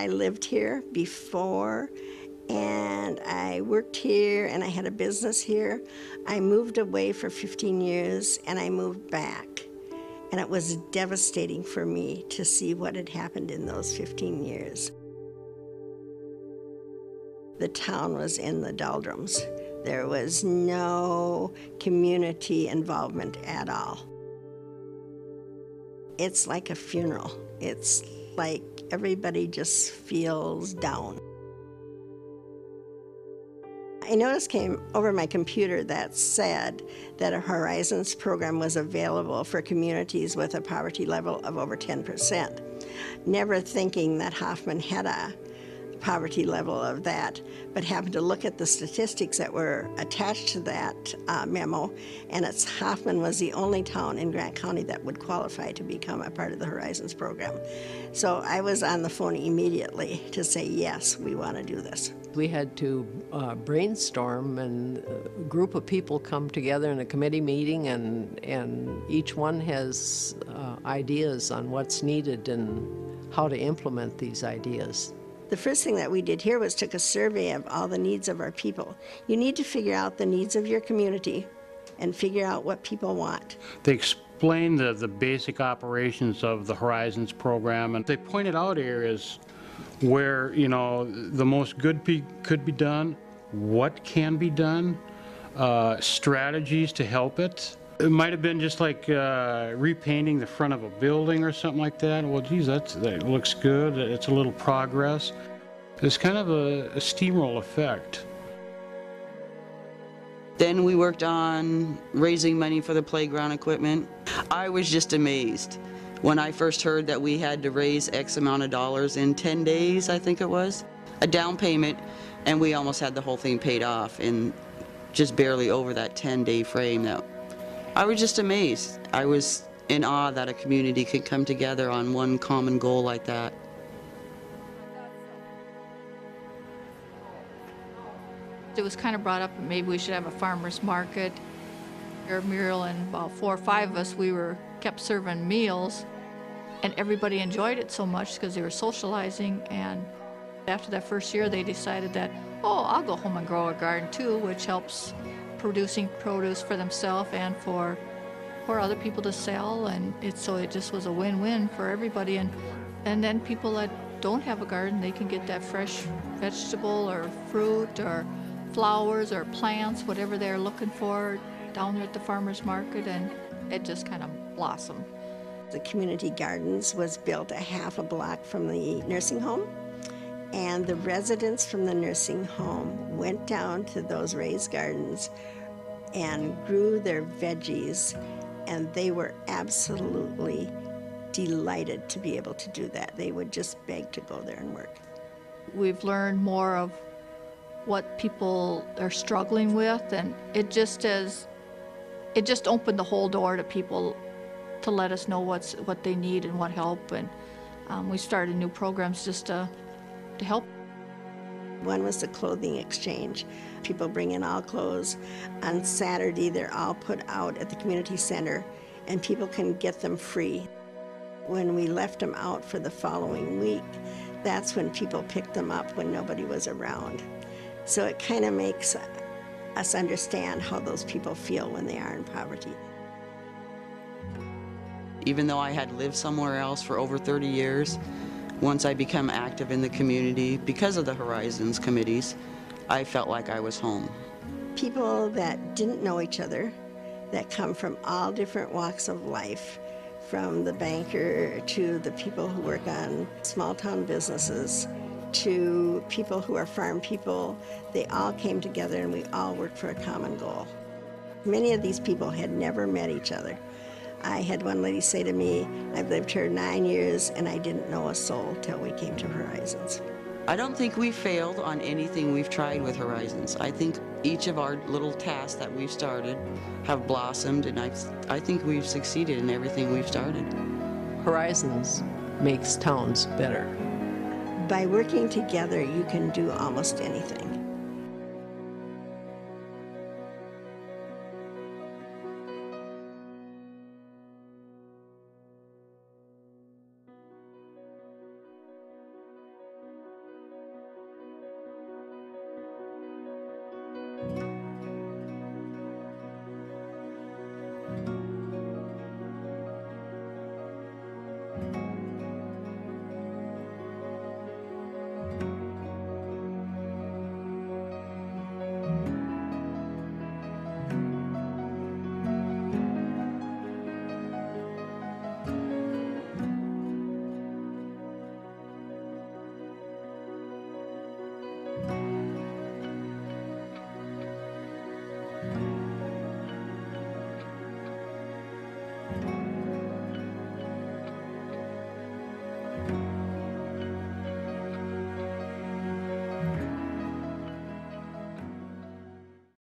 I lived here before, and I worked here, and I had a business here. I moved away for 15 years, and I moved back. And it was devastating for me to see what had happened in those 15 years. The town was in the doldrums. There was no community involvement at all. It's like a funeral. It's like everybody just feels down. I noticed came over my computer that said that a Horizons program was available for communities with a poverty level of over 10%. Never thinking that Hoffman had a poverty level of that, but happened to look at the statistics that were attached to that memo, and Hoffman was the only town in Grant County that would qualify to become a part of the Horizons program. So I was on the phone immediately to say, yes, we want to do this. We had to brainstorm, and a group of people come together in a committee meeting, and each one has ideas on what's needed and how to implement these ideas. The first thing that we did here was took a survey of all the needs of our people. You need to figure out the needs of your community and figure out what people want. They explained the basic operations of the Horizons program, and they pointed out areas where, you know, the most good could be done, what can be done, strategies to help it. It might have been just like repainting the front of a building or something like that. Well, geez, that looks good. It's a little progress. It's kind of a steamroll effect. Then we worked on raising money for the playground equipment. I was just amazed when I first heard that we had to raise X amount of dollars in 10 days, I think it was, a down payment, and we almost had the whole thing paid off in just barely over that 10-day frame. I was just amazed. I was in awe that a community could come together on one common goal like that. It was kind of brought up that maybe we should have a farmer's market. Muriel and about 4 or 5 of us, we kept serving meals, and everybody enjoyed it so much because they were socializing. And after that first year, they decided that, oh, I'll go home and grow a garden too, which helps producing produce for themselves and for other people to sell, and so it just was a win-win for everybody. And then people that don't have a garden, they can get that fresh vegetable or fruit or flowers or plants, whatever they're looking for, down there at the farmer's market, and it just kind of blossomed. The community gardens was built a half a block from the nursing home, and the residents from the nursing home went down to those raised gardens and grew their veggies, and they were absolutely delighted to be able to do that. They would just beg to go there and work. We've learned more of what people are struggling with, and it just opened the whole door to people to let us know what they need and what help, and we started new programs just to help. One was the clothing exchange. People bring in all clothes. On Saturday, they're all put out at the community center, and people can get them free. When we left them out for the following week, that's when people picked them up when nobody was around. So it kind of makes us understand how those people feel when they are in poverty. Even though I had lived somewhere else for over 30 years, once I became active in the community because of the Horizons committees, I felt like I was home. People that didn't know each other, that come from all different walks of life, from the banker to the people who work on small town businesses, to people who are farm people, they all came together and we all worked for a common goal. Many of these people had never met each other. I had one lady say to me, I've lived here 9 years and I didn't know a soul till we came to Horizons. I don't think we failed on anything we've tried with Horizons. I think each of our little tasks that we've started have blossomed, and I think we've succeeded in everything we've started. Horizons makes towns better. By working together, you can do almost anything.